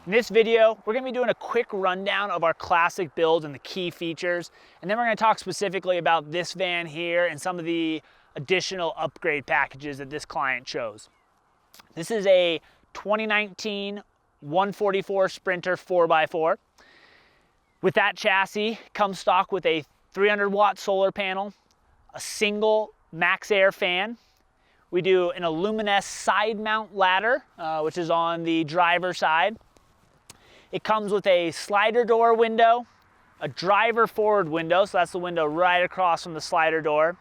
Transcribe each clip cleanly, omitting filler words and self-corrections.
In this video, we're going to be doing a quick rundown of our classic builds and the key features, and then we're going to talk specifically about this van here and some of the additional upgrade packages that this client chose. This is a 2019 144 Sprinter 4x4. With that chassis, comes stock with a 300-watt solar panel, a single max air fan. We do an Aluminess side mount ladder, which is on the driver's side. It comes with a slider door window, a driver forward window, so that's the window right across from the slider door.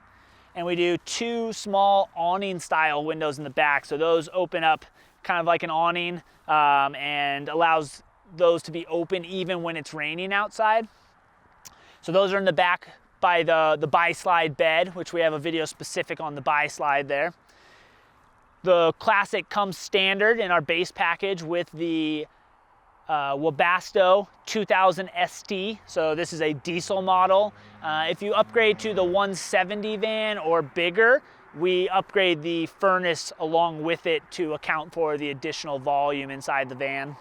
And we do two small awning style windows in the back. So those open up kind of like an awning and allows those to be open even when it's raining outside. So those are in the back by the bi-slide bed, which we have a video specific on the bi-slide there. The Classic comes standard in our base package with the Webasto 2000 ST, so this is a diesel model. If you upgrade to the 170 van or bigger, we upgrade the furnace along with it to account for the additional volume inside the van.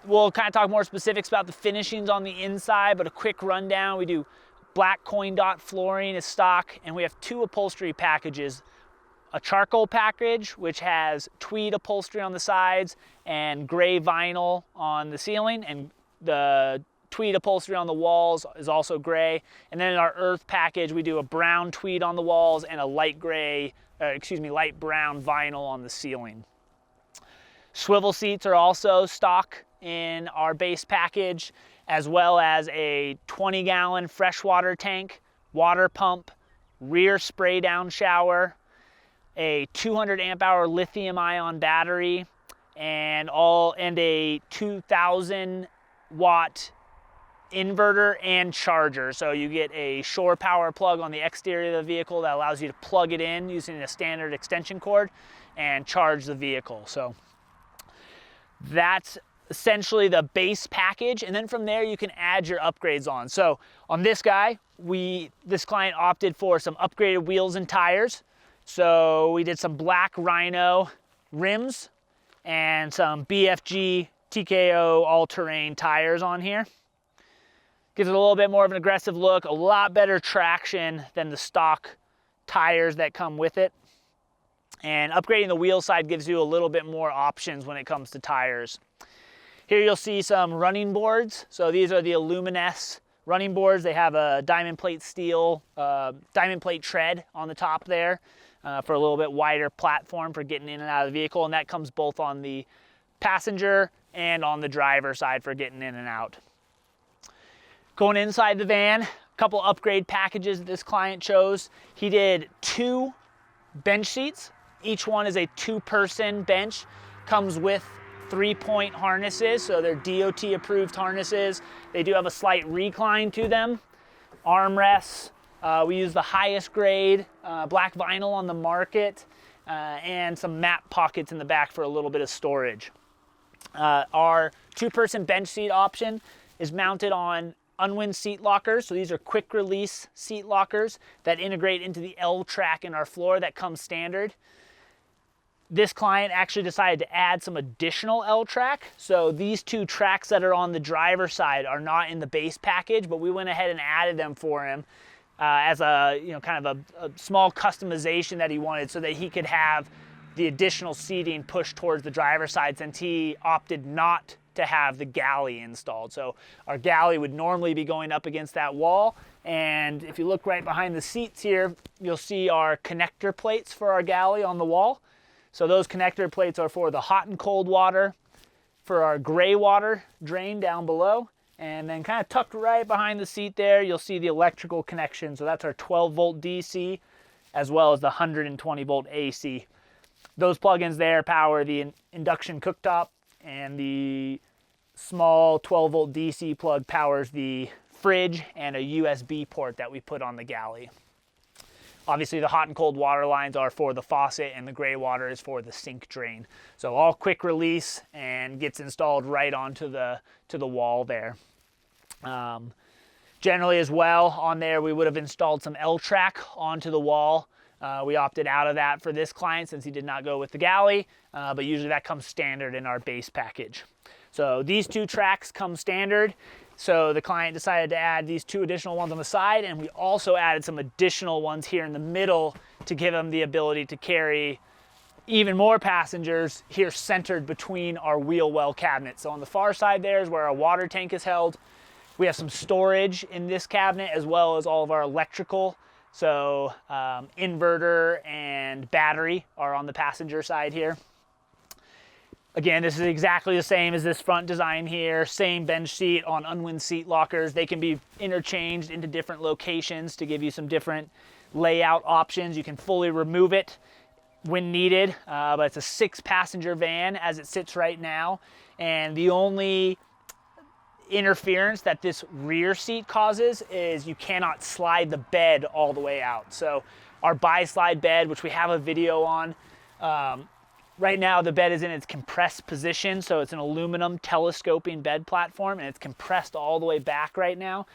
We'll kind of talk more specifics about the finishings on the inside, but a quick rundown. We do black coin dot flooring as stock, and we have two upholstery packages. A charcoal package, which has tweed upholstery on the sides and gray vinyl on the ceiling, and the tweed upholstery on the walls is also gray. And then in our earth package, we do a brown tweed on the walls and a light brown vinyl on the ceiling. Swivel seats are also stock in our base package, as well as a 20-gallon freshwater tank, water pump, rear spray down shower, a 200 amp hour lithium ion battery, and a 2000 watt inverter and charger. So you get a shore power plug on the exterior of the vehicle that allows you to plug it in using a standard extension cord and charge the vehicle. So that's essentially the base package, and then from there you can add your upgrades on. So on this guy, this client opted for some upgraded wheels and tires. So we did some black Rhino rims and some BFG TKO all-terrain tires on here. Gives it a little bit more of an aggressive look, a lot better traction than the stock tires that come with it. And upgrading the wheel side gives you a little bit more options when it comes to tires. Here you'll see some running boards. So these are the Aluminess running boards. They have a diamond plate steel, diamond plate tread on the top there. For a little bit wider platform for getting in and out of the vehicle, and that comes both on the passenger and on the driver side for getting in and out. Going inside the van, a couple upgrade packages that this client chose. He did two bench seats. Each one is a two-person bench. Comes with 3-point harnesses, so they're DOT approved harnesses. They do have a slight recline to them. Armrests. We use the highest grade black vinyl on the market and some map pockets in the back for a little bit of storage. Our two-person bench seat option is mounted on unwind seat lockers. So these are quick release seat lockers that integrate into the L track in our floor that comes standard. This client actually decided to add some additional L track. So these two tracks that are on the driver's side are not in the base package, but we went ahead and added them for him. As a kind of a small customization that he wanted, so that he could have the additional seating pushed towards the driver's side, since he opted not to have the galley installed. So our galley would normally be going up against that wall, and if you look right behind the seats here, you'll see our connector plates for our galley on the wall. So those connector plates are for the hot and cold water, for our gray water drain down below. And then kind of tucked right behind the seat there, you'll see the electrical connection. So that's our 12-volt DC as well as the 120-volt AC. Those plugins there power the induction cooktop, and the small 12-volt DC plug powers the fridge and a USB port that we put on the galley. Obviously, the hot and cold water lines are for the faucet, and the gray water is for the sink drain. So all quick release and gets installed right onto the wall there. Generally as well, on there we would have installed some L-track onto the wall. We opted out of that for this client since he did not go with the galley, but usually that comes standard in our base package. So these 2 tracks come standard. So the client decided to add these 2 additional ones on the side, and we also added some additional ones here in the middle to give them the ability to carry even more passengers here centered between our wheel well cabinets. So on the far side there is where our water tank is held. We have some storage in this cabinet as well as all of our electrical. So inverter and battery are on the passenger side here. Again, this is exactly the same as this front design here. Same bench seat on unwind seat lockers. They can be interchanged into different locations to give you some different layout options. You can fully remove it when needed, but it's a 6-passenger van as it sits right now. And the only interference that this rear seat causes is you cannot slide the bed all the way out. So our bi-slide bed, which we have a video on, right now the bed is in its compressed position. So it's an aluminum telescoping bed platform, and it's compressed all the way back right now.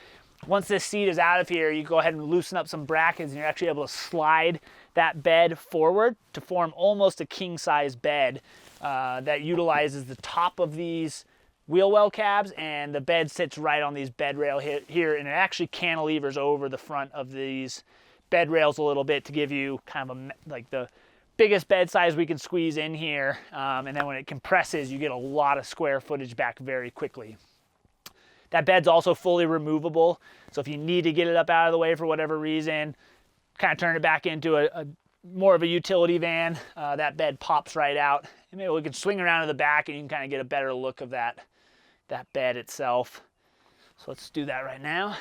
Once this seat is out of here, you go ahead and loosen up some brackets and you're actually able to slide that bed forward to form almost a king-size bed that utilizes the top of these wheel well cabs, and the bed sits right on these bed rail here, and it actually cantilevers over the front of these bed rails a little bit to give you kind of like the biggest bed size we can squeeze in here, and then when it compresses, you get a lot of square footage back very quickly. That bed's also fully removable, so if you need to get it up out of the way for whatever reason, kind of turn it back into a more of a utility van, that bed pops right out. And maybe we can swing around to the back and you can kind of get a better look of that bed itself. So let's do that right now.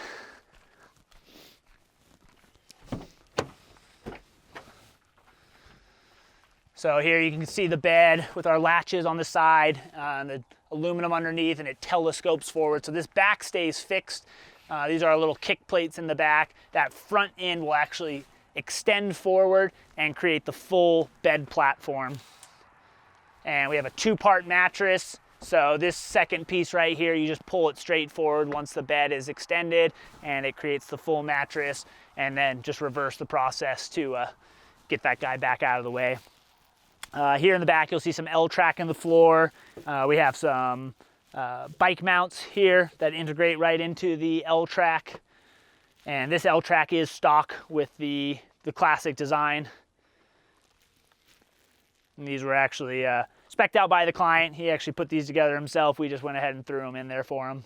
So here you can see the bed with our latches on the side and the aluminum underneath, and it telescopes forward. So this back stays fixed. These are our little kick plates in the back. That front end will actually extend forward and create the full bed platform. And we have a 2-part mattress. So this second piece right here, you just pull it straight forward once the bed is extended, and it creates the full mattress, and then just reverse the process to get that guy back out of the way. Here in the back, you'll see some L-track in the floor. We have some bike mounts here that integrate right into the L-track. And this L-track is stock with the classic design. And these were actually spec'd out by the client. He actually put these together himself. We just went ahead and threw them in there for him.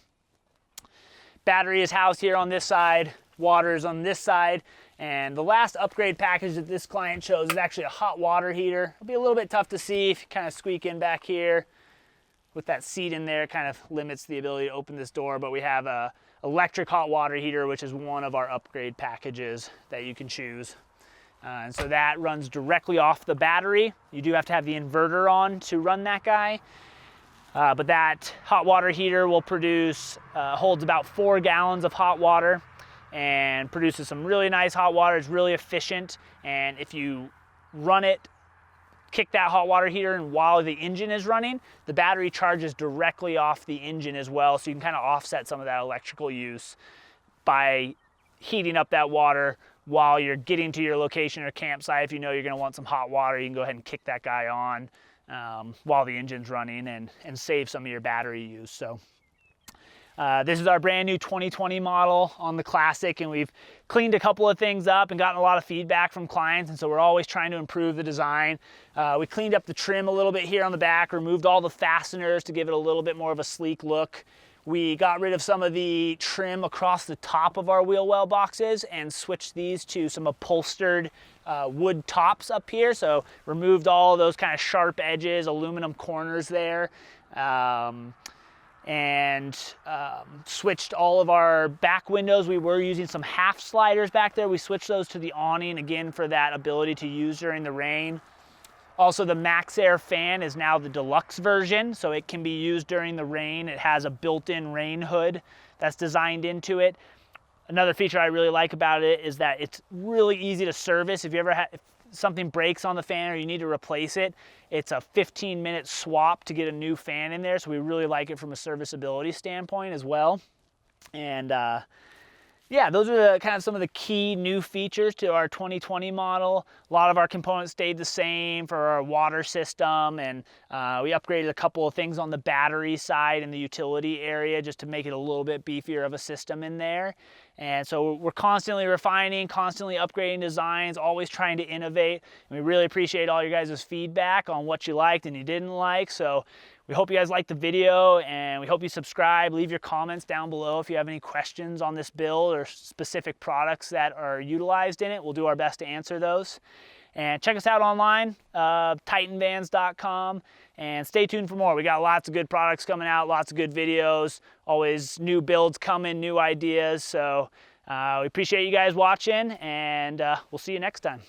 Battery is housed here on this side. Water is on this side. And the last upgrade package that this client chose is actually a hot water heater. It'll be a little bit tough to see if you kind of squeak in back here. With that seat in there, kind of limits the ability to open this door, but we have a electric hot water heater, which is one of our upgrade packages that you can choose. And so that runs directly off the battery. You do have to have the inverter on to run that guy. But that hot water heater will holds about 4 gallons of hot water and produces some really nice hot water. It's really efficient. And if you run it, kick that hot water heater in while the engine is running, the battery charges directly off the engine as well. So you can kind of offset some of that electrical use by heating up that water while you're getting to your location or campsite. If you know you're going to want some hot water, you can go ahead and kick that guy on while the engine's running and save some of your battery use. So this is our brand new 2020 model on the Classic, and we've cleaned a couple of things up and gotten a lot of feedback from clients, and so we're always trying to improve the design. We cleaned up the trim a little bit here on the back, removed all the fasteners to give it a little bit more of a sleek look. We got rid of some of the trim across the top of our wheel well boxes and switched these to some upholstered wood tops up here. So removed all those kind of sharp edges, aluminum corners there. And switched all of our back windows. We were using some half sliders back there. We switched those to the awning again for that ability to use during the rain. Also, the Max Air fan is now the deluxe version, so it can be used during the rain. It has a built-in rain hood that's designed into it. Another feature I really like about it is that it's really easy to service. If something breaks on the fan or you need to replace it, it's a 15-minute swap to get a new fan in there, so we really like it from a serviceability standpoint as well. And Yeah, those are kind of some of the key new features to our 2020 model. A lot of our components stayed the same for our water system, and we upgraded a couple of things on the battery side and the utility area just to make it a little bit beefier of a system in there. And so we're constantly refining, constantly upgrading designs, always trying to innovate. And we really appreciate all your guys' feedback on what you liked and you didn't like. So we hope you guys liked the video, and we hope you subscribe. Leave your comments down below if you have any questions on this build or specific products that are utilized in it. We'll do our best to answer those. And check us out online, titanvans.com, and stay tuned for more. We got lots of good products coming out, lots of good videos, always new builds coming, new ideas. So we appreciate you guys watching, and we'll see you next time.